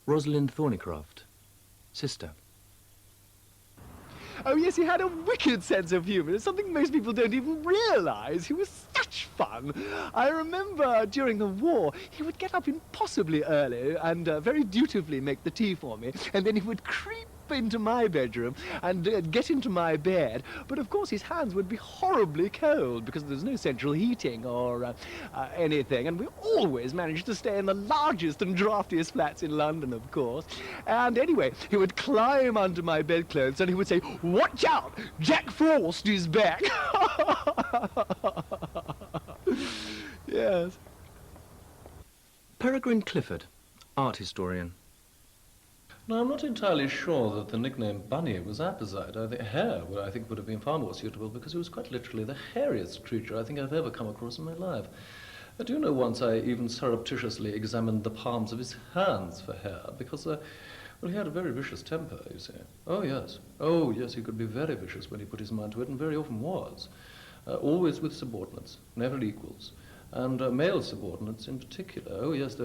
Rosalind Thornycroft, sister. Oh, yes, he had a wicked sense of humour. It's something most people don't even realise. He was such fun. I remember during the war, he would get up impossibly early and very dutifully make the tea for me, and then he would creep into my bedroom and get into my bed. But of course his hands would be horribly cold because there's no central heating or anything, and we always managed to stay in the largest and draftiest flats in London, of course. And anyway, he would climb under my bedclothes and he would say, "Watch out, Jack Frost is back." Yes. Peregrine Clifford, art historian. Now, I'm not entirely sure that the nickname Bunny was apposite. Hare, I think, would have been far more suitable because he was quite literally the hairiest creature I think I've ever come across in my life. I do know once I even surreptitiously examined the palms of his hands for hair because, well, he had a very vicious temper, you see. Oh, yes, he could be very vicious when he put his mind to it, and very often was. Always with subordinates, never equals. And male subordinates in particular. Oh, yes,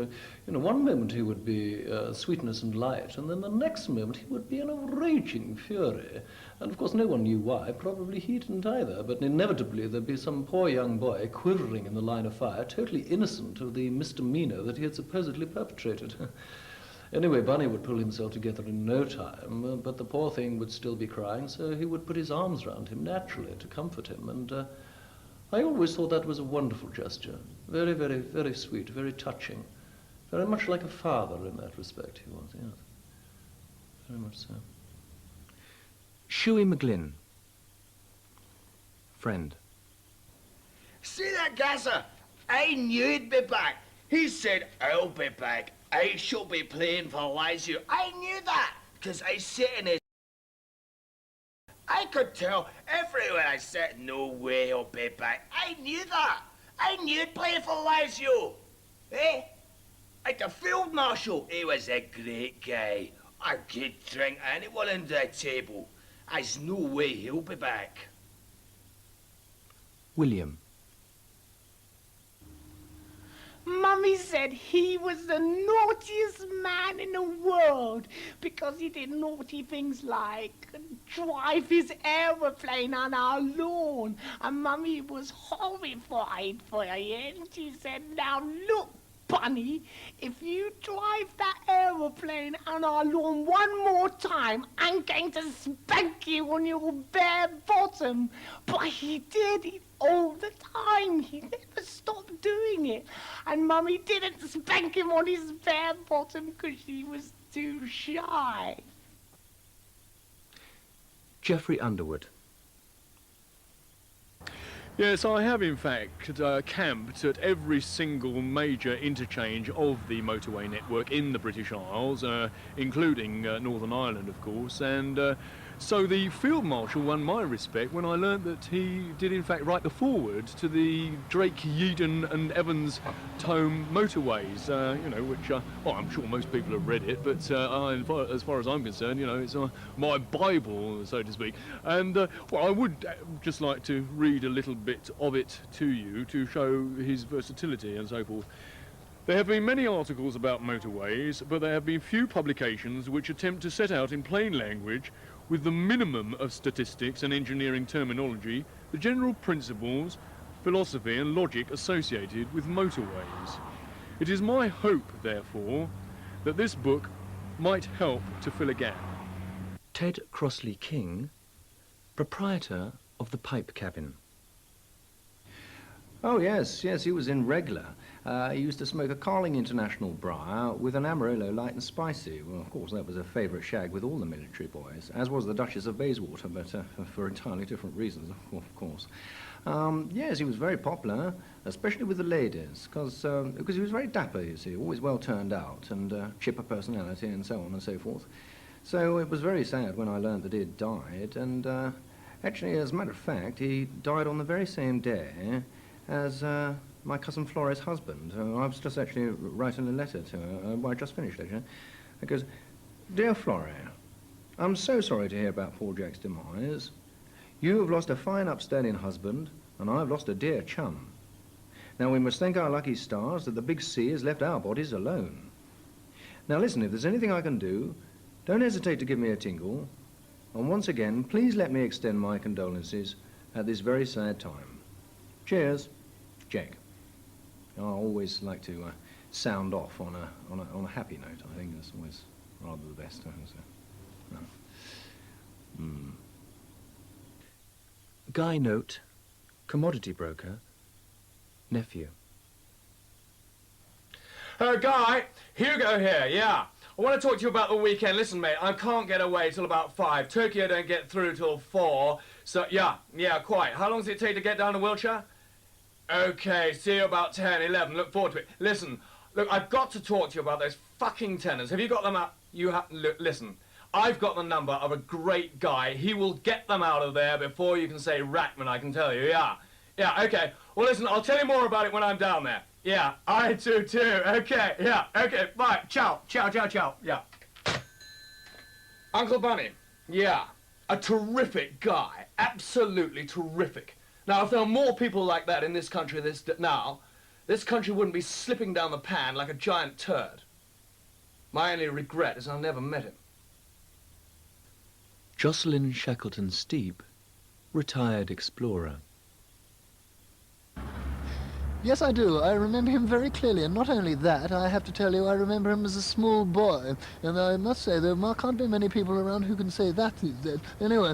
one moment he would be sweetness and light, and then the next moment he would be in a raging fury. And of course no one knew why, probably he didn't either, but inevitably there'd be some poor young boy quivering in the line of fire, totally innocent of the misdemeanor that he had supposedly perpetrated. Anyway, Bunny would pull himself together in no time, but the poor thing would still be crying, so he would put his arms round him naturally to comfort him, and I always thought that was a wonderful gesture. Very, very, very sweet, very touching. Very much like a father in that respect, he was, yes. Very much so. Shuey McGlynn, friend. See that gasser? I knew he'd be back. He said, "I'll be back. I shall be playing for Lazio." I knew that, because I sit in his... I could tell everywhere I said, "No way he'll be back." I knew that. I knew he'd play for Lazio. Eh? Like the field marshal, he was a great guy. I could drink anyone under the table. There's no way he'll be back. William. Mummy said he was the naughtiest man in the world because he did naughty things like drive his aeroplane on our lawn. And Mummy was horrified for him. She said, "Now look, Bunny, if you drive that aeroplane on our lawn one more time, I'm going to spank you on your bare bottom." But he did it all the time. He never stopped doing it. And Mummy didn't spank him on his bare bottom because she was too shy. Geoffrey Underwood. Yes, I have in fact camped at every single major interchange of the motorway network in the British Isles, including Northern Ireland, of course, and so the Field Marshal won my respect when I learnt that he did in fact write the foreword to the Drake, Yeadon and Evans tome motorways, which, well, I'm sure most people have read it, but as far as I'm concerned, it's my Bible, so to speak. And, well, I would just like to read a little bit of it to you to show his versatility and so forth. There have been many articles about motorways, but there have been few publications which attempt to set out in plain language, with the minimum of statistics and engineering terminology, the general principles, philosophy and logic associated with motorways. It is my hope, therefore, that this book might help to fill a gap. Ted Crossley King, proprietor of the Pipe Cabin. Oh, yes, he was in regular. He used to smoke a Carling International briar with an Amarillo light and spicy. Well, of course, that was a favourite shag with all the military boys, as was the Duchess of Bayswater, but for entirely different reasons, of course. Yes, he was very popular, especially with the ladies, because he was very dapper, you see, always well turned out, and chipper personality and so on and so forth. So it was very sad when I learned that he had died, and actually, as a matter of fact, he died on the very same day as my cousin Flora's husband. I was just actually writing a letter to her. Well, I just finished, actually. It goes, "Dear Flora, I'm so sorry to hear about poor Jack's demise. You have lost a fine upstanding husband, and I've lost a dear chum. Now we must thank our lucky stars that the big sea has left our bodies alone. Now listen, if there's anything I can do, don't hesitate to give me a tinkle. And once again, please let me extend my condolences at this very sad time. Cheers, Jack. I always like to sound off on a happy note. I think that's always rather the best. Guy Note, commodity broker, nephew. Guy, Hugo here, yeah. I want to talk to you about the weekend. Listen, mate, I can't get away till about 5. Tokyo don't get through till 4. So, yeah, quite. How long does it take to get down to Wiltshire? Okay, see you about 10, 11. Look forward to it. Listen, look, I've got to talk to you about those fucking tenors. Have you got them out? Listen, I've got the number of a great guy. He will get them out of there before you can say Rackman, I can tell you, yeah. Yeah, okay. Well, listen, I'll tell you more about it when I'm down there. Yeah, I do too. Okay, yeah, okay, bye. Ciao, ciao, ciao, ciao. Yeah. Uncle Bunny, yeah, a terrific guy. Absolutely terrific. Now, if there were more people like that in this country now, this country wouldn't be slipping down the pan like a giant turd. My only regret is I never met him. Jocelyn Shackleton Steep, retired explorer. Yes, I do. I remember him very clearly, and not only that, I have to tell you, I remember him as a small boy. And I must say, there can't be many people around who can say that these days. Anyway,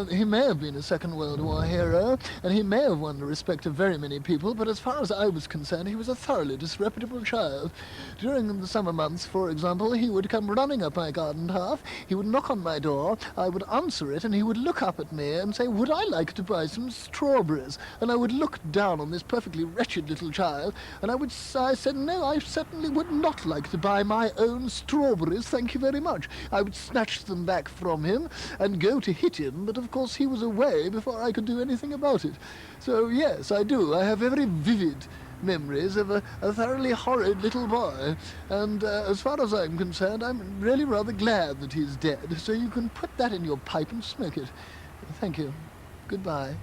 he may have been a Second World War hero, and he may have won the respect of very many people, but as far as I was concerned, he was a thoroughly disreputable child. During the summer months, for example, he would come running up my garden path, he would knock on my door, I would answer it, and he would look up at me and say, would I like to buy some strawberries? And I would look down on this perfectly wretched little child, and I said, no, I certainly would not like to buy my own strawberries, thank you very much. I would snatch them back from him and go to hit him, but of course he was away before I could do anything about it. So yes, I do. I have very vivid memories of a thoroughly horrid little boy, and as far as I'm concerned, I'm really rather glad that he's dead, so you can put that in your pipe and smoke it. Thank you. Goodbye.